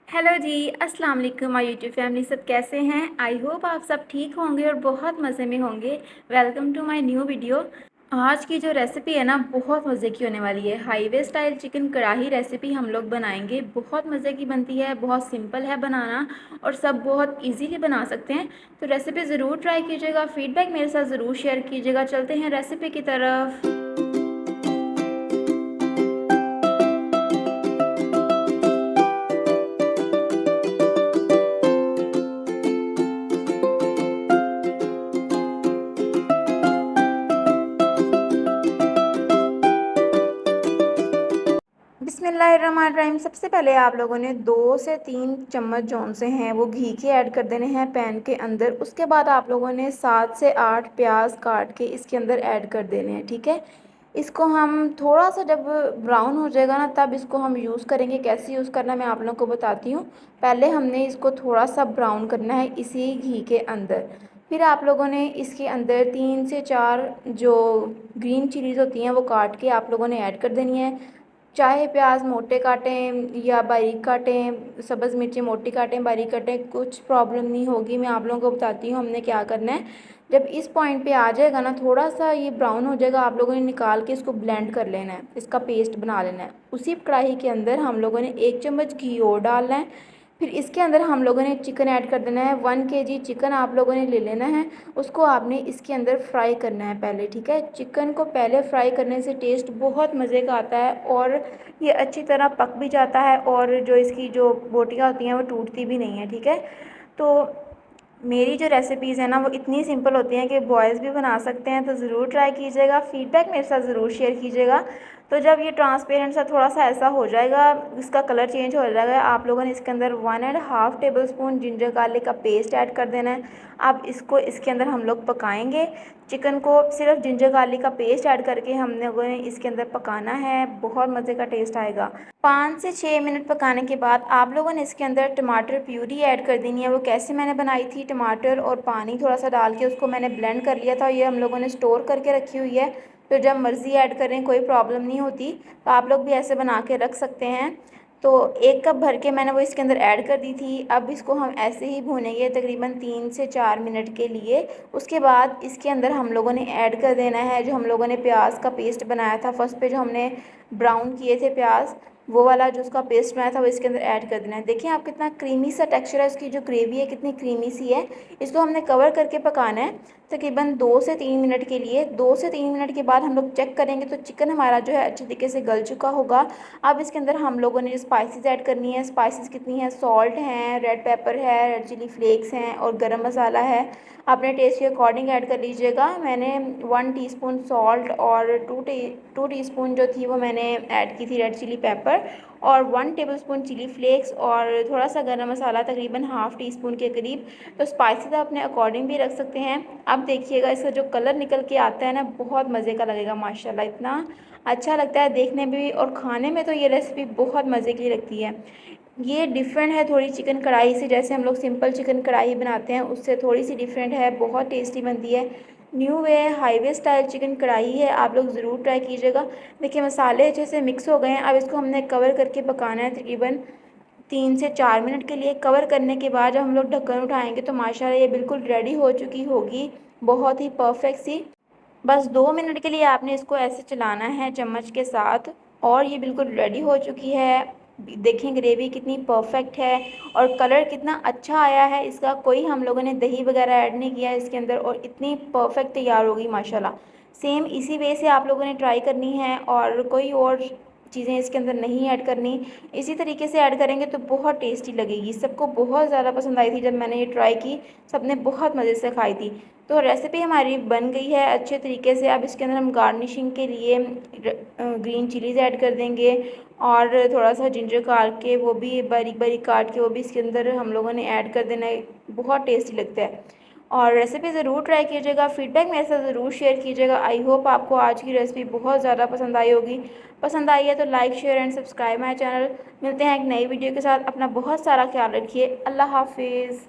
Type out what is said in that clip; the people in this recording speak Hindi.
हेलो जी, अस्सलाम वालेकुम माय यूट्यूब फैमिली। सब कैसे हैं? आई होप आप सब ठीक होंगे और बहुत मज़े में होंगे। Welcome to my new video. आज की जो रेसिपी है ना, बहुत मज़े की होने वाली है। हाईवे स्टाइल चिकन कढ़ाई रेसिपी हम लोग बनाएंगे। बहुत मज़े की बनती है, बहुत सिंपल है बनाना और सब बहुत इजीली बना सकते हैं। तो रेसिपी ज़रूर ट्राई कीजिएगा, फीडबैक मेरे साथ ज़रूर शेयर कीजिएगा। चलते हैं रेसिपी की तरफ। बिस्मिल्लाहिर्रहमानिर्रहीम। सबसे पहले आप लोगों ने 2 से 3 चम्मच जौन से हैं वो घी के ऐड कर देने हैं पैन के अंदर। उसके बाद आप लोगों ने 7 से 8 प्याज काट के इसके अंदर ऐड कर देने हैं। ठीक है, इसको हम थोड़ा सा जब ब्राउन हो जाएगा ना, तब इसको हम यूज़ करेंगे। कैसे यूज़ करना मैं आप लोगों को बताती हूँ। पहले हमने इसको थोड़ा सा ब्राउन करना है इसी घी के अंदर। फिर आप लोगों ने इसके अंदर 3 से 4 जो ग्रीन चिलीज़ होती हैं वो काट के आप लोगों ने ऐड कर देनी है। चाहे प्याज मोटे काटें या बारीक काटें, सब्ज़ मिर्ची मोटी काटें बारीक काटें, कुछ प्रॉब्लम नहीं होगी। मैं आप लोगों को बताती हूँ हमने क्या करना है। जब इस पॉइंट पे आ जाएगा ना, थोड़ा सा ये ब्राउन हो जाएगा, आप लोगों ने निकाल के इसको ब्लेंड कर लेना है, इसका पेस्ट बना लेना है। उसी कढ़ाई के अंदर हम लोगों ने 1 चम्मच घी और डालना है। फिर इसके अंदर हम लोगों ने चिकन ऐड कर देना है। 1 kg चिकन आप लोगों ने ले लेना है। उसको आपने इसके अंदर फ्राई करना है पहले। ठीक है, चिकन को पहले फ्राई करने से टेस्ट बहुत मज़े का आता है और ये अच्छी तरह पक भी जाता है और जो इसकी जो बोटियाँ होती हैं वो टूटती भी नहीं है। ठीक है, तो मेरी जो रेसिपीज़ हैं ना वो इतनी सिंपल होती हैं कि बॉयज़ भी बना सकते हैं। तो ज़रूर ट्राई कीजिएगा, फ़ीडबैक मेरे साथ ज़रूर शेयर कीजिएगा। तो जब ये ट्रांसपेरेंट सा थोड़ा सा ऐसा हो जाएगा, इसका कलर चेंज हो जाएगा, आप लोगों ने इसके अंदर 1.5 टेबल स्पून जिंजर गार्लिक का पेस्ट ऐड कर देना है। अब इसको इसके अंदर हम लोग पकाएंगे। चिकन को सिर्फ जिंजर गार्लिक का पेस्ट ऐड करके हम लोगों ने इसके अंदर पकाना है। बहुत मज़े का टेस्ट आएगा। 5 से 6 मिनट पकाने के बाद आप लोगों ने इसके अंदर टमाटर प्यूरी ऐड कर देनी है। वो कैसे मैंने बनाई थी, टमाटर और पानी थोड़ा सा डाल के उसको मैंने ब्लेंड कर लिया था। ये हम लोगों ने स्टोर करके रखी हुई है, तो जब मर्ज़ी ऐड करें कोई प्रॉब्लम नहीं होती। तो आप लोग भी ऐसे बना के रख सकते हैं। तो 1 कप भर के मैंने वो इसके अंदर ऐड कर दी थी। अब इसको हम ऐसे ही भूनेंगे तकरीबन 3 से 4 मिनट के लिए। उसके बाद इसके अंदर हम लोगों ने ऐड कर देना है जो हम लोगों ने प्याज का पेस्ट बनाया था। फर्स्ट पे जो हमने ब्राउन किए थे प्याज, वो वाला जो उसका पेस्ट बनाया था वो इसके अंदर ऐड कर देना है। देखिए आप कितना क्रीमी सा टेक्सचर है, उसकी जो ग्रेवी है कितनी क्रीमी सी है। इसको हमने कवर करके पकाना है तकरीबन 2 से 3 मिनट के लिए। 2 से 3 मिनट के बाद हम लोग चेक करेंगे तो चिकन हमारा जो है अच्छे तरीके से गल चुका होगा। अब इसके अंदर हम लोगों ने स्पाइसेस ऐड करनी है। स्पाइसेस कितनी है, सॉल्ट हैं, रेड पेपर है, रेड चिली फ्लेक्स हैं और गरम मसाला है। अपने टेस्ट के अकॉर्डिंग ऐड कर लीजिएगा। मैंने 1 टीस्पून सॉल्ट और 2 टीस्पून जो थी वो मैंने ऐड की थी रेड चिली पेपर, और 1 टेबलस्पून चिली फ्लेक्स और थोड़ा सा गरम मसाला तकरीबन हाफ़ टी स्पून के करीब। तो स्पाइसेस आप अपने अकॉर्डिंग भी रख सकते हैं। अब देखिएगा इसका जो कलर निकल के आता है ना, बहुत मज़े का लगेगा माशाल्लाह। इतना अच्छा लगता है देखने में भी और खाने में तो ये रेसिपी बहुत मज़े की लगती है। ये डिफरेंट है थोड़ी चिकन कढ़ाई से, जैसे हम लोग सिंपल चिकन कढ़ाई बनाते हैं उससे थोड़ी सी डिफरेंट है, बहुत टेस्टी बनती है। New way highway style chicken कढ़ाई है, आप लोग ज़रूर ट्राई कीजिएगा। देखिए मसाले अच्छे से मिक्स हो गए हैं। अब इसको हमने कवर करके पकाना है तकरीबन 3 से 4 मिनट के लिए। कवर करने के बाद जब हम लोग ढक्कन उठाएंगे तो माशाल्लाह ये बिल्कुल रेडी हो चुकी होगी, बहुत ही परफेक्ट सी। बस 2 मिनट के लिए आपने इसको ऐसे चलाना है चम्मच के साथ और ये बिल्कुल रेडी हो चुकी है। देखें ग्रेवी कितनी परफेक्ट है और कलर कितना अच्छा आया है इसका। कोई हम लोगों ने दही वगैरह ऐड नहीं किया है इसके अंदर और इतनी परफेक्ट तैयार होगी माशाल्लाह। सेम इसी वे से आप लोगों ने ट्राई करनी है और कोई और चीज़ें इसके अंदर नहीं ऐड करनी। इसी तरीके से ऐड करेंगे तो बहुत टेस्टी लगेगी। सबको बहुत ज़्यादा पसंद आई थी जब मैंने ये ट्राई की, सबने बहुत मज़े से खाई थी। तो रेसिपी हमारी बन गई है अच्छे तरीके से। अब इसके अंदर हम गार्निशिंग के लिए ग्रीन चिलीज़ ऐड कर देंगे और थोड़ा सा जिंजर काट के वो भी बारीक बारीक काट के वो भी इसके अंदर हम लोगों ने ऐड कर देना है। बहुत टेस्टी लगता है और रेसिपी ज़रूर ट्राई कीजिएगा। फीडबैक मेरे साथ ज़रूर शेयर कीजिएगा। आई होप आपको आज की रेसिपी बहुत ज़्यादा पसंद आई होगी। पसंद आई है तो like share and subscribe my channel. मिलते हैं एक नई वीडियो के साथ। अपना बहुत सारा ख्याल रखिए। अल्लाह हाफिज़।